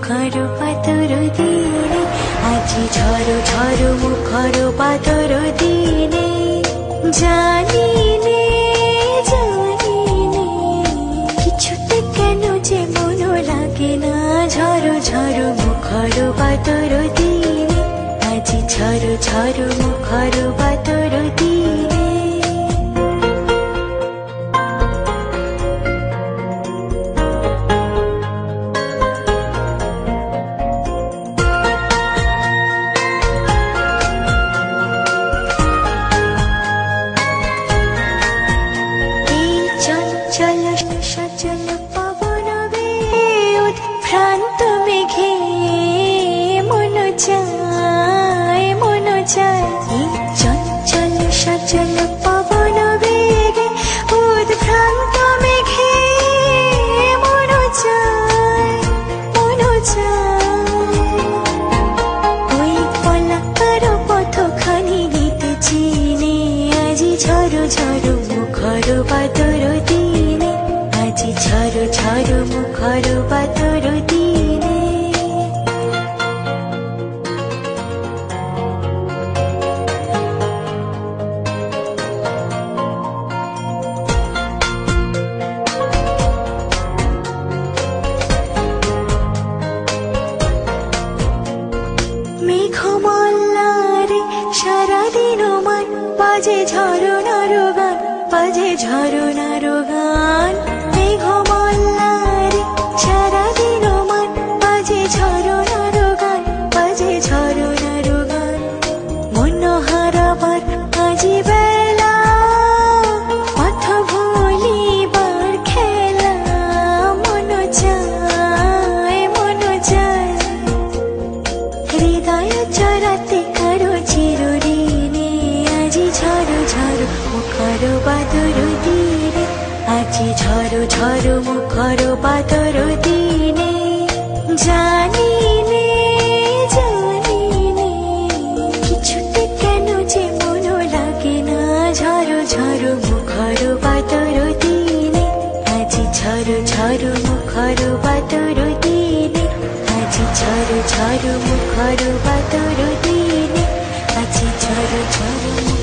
মুখর পাতর দিনে, আজি ঝড় ঝড় মুখর পাতর দিনে, জানি নে কিছুতে কেন যে মন লাগে না। ঝড় ঝড় মুখর পাতর দিনে, আজি ঝড় ঝড় মুখর পাতর দিনে। চঞ্চল সচল পবন উৎভ্রান্ত মেঘে মন চায় মন চায়। এই চঞ্চল সচল পবন বেগে উৎভ্রান্ত মেঘে মন চায় মন চায়। ওই পলাকার পথখানি নিতে চিনে, আজি ঝড় ঝড় মুখর পাতর দিনে, আজি ঝড় ঝড় মুখর পাতর দিনে। মেঘমল্লারে সারাদিন মান বাজে ঝরনার গান, বাজে ঝরনার গান। মেঘমল্লারে সারাদিন মান বাজে ঝরনার গান, বাজে ঝরনার গান। মন হারাবার আজি বেলা, পথ ভুলিবার খেলা, মন চায় মন চায়। হৃদয় চরাতে কারো চিরঋণে, আজি ঝড় ঝড় মুখর পাতর দিনে, আজি ঝড় ঝড় মুখর পাতর দিনে। জানি নে কিছুতে কেন যে মন লাগে না। ঝড় ঝড় মুখর পাতর দিনে, আজি ঝড় ঝড় মুখর পাতর দিনে, আজি ঝড় ঝড় মুখর পাতর দিনে, আজি ঝড় ঝড়।